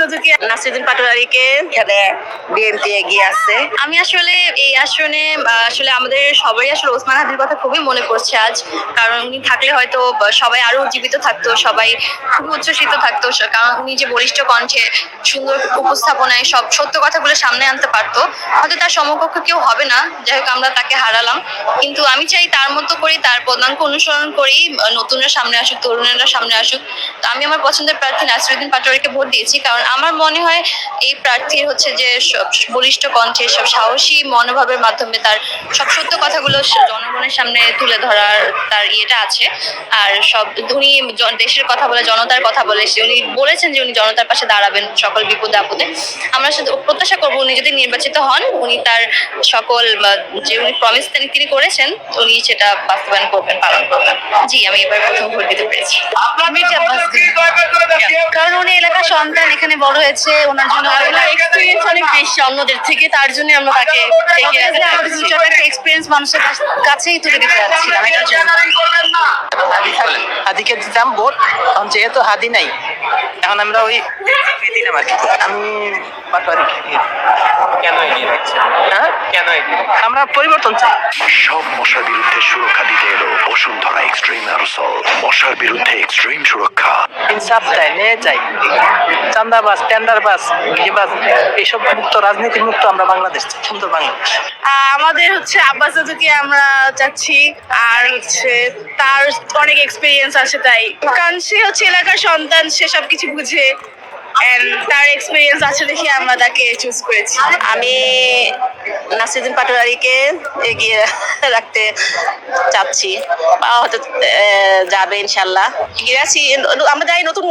যতটুকু নাসিরুদ্দিন পাটোয়ারিকে এখানে বিএনপি এগিয়ে আছে। আমি আসলে এই আসনে আসলে আমাদের সবাই আসলে ওসমান হাদির কথা খুবই মনে পড়ছে আজ, কারণ উনি থাকলে হয়তো সবাই আরো জীবিত থাকতো, সবাই খুবই উচ্ছ্বসিত থাকতো, কারণ উনি যে বলিষ্ঠ কণ্ঠে সুন্দর উপস্থাপনায় সব সত্য কথাগুলো সামনে আনতে পারতো। হয়তো তার সমকক্ষ কেউ হবে না, যাই হোক আমরা তাকে হারালাম, কিন্তু আমি চাই তার মতো করেই তার পদাঙ্ক অনুসরণ করেই নতুনরা সামনে আসুক, তরুণেরা সামনে আসুক। তো আমি আমার পছন্দের প্রার্থী নাসিরুদ্দিন পাটোয়ারিকে ভোট দিয়েছি, কারণ আমার মনে হয় এই প্রার্থীর হচ্ছে যে বলিষ্ঠ কণ্ঠে সব সাহসী মনোভাবের মাধ্যমে তার সব সত্য কথাগুলো জনগণের সামনে তুলে ধরার তার ইয়েটা আছে। আর সব উনি দেশের কথা বলে, জনতার কথা বলে, উনি বলেছেন যে উনি জনতার পাশে দাঁড়াবেন সকল বিপদে আপদে। আমরা প্রত্যাশা করবো উনি যদি নির্বাচিত হন, উনি তার সকল যে উনি প্রমিস তিনি করেছেন উনি সেটা বাস্তবায়ন করবেন, পালন করবেন। জি, আমি এবার প্রথম ভোট দিতে পেরেছি। কারণ উনি এলাকার সন্তান, এখানে বড় হয়েছে, ওনার জন্য এক্সপিরিয়েন্স অনেক বেশি অন্যদের থেকে, তার জন্য আমরা তাকে আমাদের ফিউচারটা একটা এক্সপিরিয়েন্স মানুষের কাছেই তুলে দিতে যাচ্ছিলাম, এটার জন্য। হাদিকে দিতাম ভোট, এখন যেহেতু হাদি নাই এখন আমরা ওই দিলাম আর কি। আমি পাটোয়ারিকে কেন এগিয়ে রাখছেন? হ্যাঁ কেন এগিয়ে? আমরা পরিবর্তন চাই। সব মশার বিরুদ্ধে সুরক্ষা দিতে এলো বসুন্ধরা এক্সট্রিম অ্যারোসল। মশার বিরুদ্ধে এক্সট্রিম সুরক্ষা। ইনসাফ চাই, ন্যায় চাই, চান্দাবাজ, টেন্ডারবাজ, ঘিবাজ, এইসব মুক্ত, রাজনীতির মুক্ত আমরা বাংলাদেশ চাই, সুন্দর বাংলাদেশ। আমাদের হচ্ছে আব্বাস দাদুকে আমরা চাচ্ছি, আর হচ্ছে তার অনেক এক্সপিরিয়েন্স আছে তাই, কারণ সে হচ্ছে এলাকার সন্তান, সে সবকিছু বুঝে, তার এক্সপিরিয়েন্স আছে দেখে আমরা তাকে চুজ করেছি। আমি নাসিরুদ্দিন পাটোয়ারিকে এগিয়ে রাখতে চাচ্ছি, পাওয়া হতে যাবে ইনশাল্লাহ। এগিয়ে আছি, আমরা চাই নতুন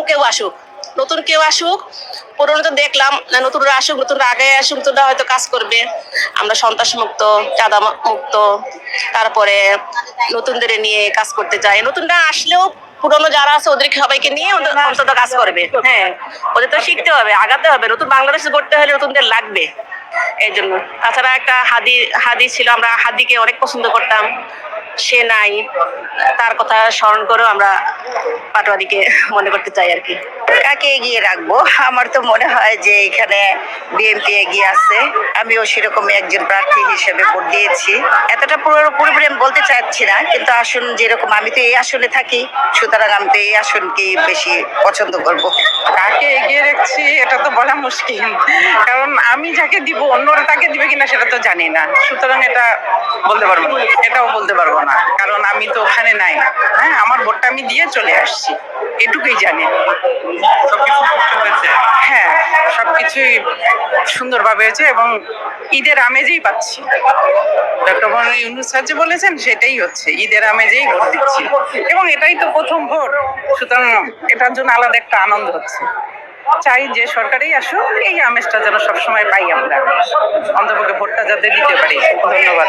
কেউ আসুক, পুরনো তো দেখলাম, নতুনরা আসুক, নতুনরা আগে আসুক, নতুনরা হয়তো কাজ করবে। আমরা সন্ত্রাস মুক্ত, চাঁদা মুক্ত, তারপরে নতুনদের নিয়ে কাজ করতে চাই। নতুনরা আসলেও পুরনো যারা আছে ওদের সবাইকে নিয়ে অন্তত কাজ করবে। হ্যাঁ, ওদের তো শিখতে হবে, আগাতে হবে, নতুন বাংলাদেশ করতে হলে নতুনদের লাগবে। এই জন্য তাছাড়া একটা হাদি ছিল, আমরা হাদিকে অনেক পছন্দ করতাম, সে নাই, তার কথা স্মরণ করেও আমরা পাটোয়ারিকে মনে করতে চাই আর কি। কাকে এগিয়ে রাখবো? আমার তো মনে হয় যে এখানে বিএনপি এগিয়ে আছে। আমিও সেরকমই একজন প্রার্থী হিসেবে ভোট দিয়েছি। এতটা পুরোপুরি আমি বলতে চাচ্ছি না, কিন্তু আসন যেরকম, আমি তো এই আসনে থাকি, সুতরাং আমি তো এই আসনকেই বেশি পছন্দ করব। কাকে এগিয়ে রাখছি এটা তো বলা মুশকিল, কারণ আমি যাকে দিব অন্যরা তাকে দিবে কিনা সেটা তো জানি না, সুতরাং এটা বলতে পারবো না, এটাও বলতে পারবো না, কারণ আমি তো ওখানে নাই। হ্যাঁ, আমার ভোটটা আমি দিয়ে চলে আসছি, এটুকুই জানি। সবকিছু সুষ্ঠু হয়েছে? হ্যাঁ, সবকিছুই সুন্দরভাবে হয়েছে এবং ঈদের আমেজেই পাচ্ছি। ডক্টর মোহাম্মদ ইউনূস স্যার যে বলেছেন সেটাই হচ্ছে, ঈদের আমেজেই ভোট দিচ্ছি এবং এটাই তো প্রথম ভোট, সুতরাং এটার জন্য আলাদা একটা আনন্দ হচ্ছে। চাই যে সরকারই আসুক, এই আমেজটা যেন সবসময় পাই আমরা, অন্তপক্ষে ভোটটা যাতে দিতে পারি। ধন্যবাদ।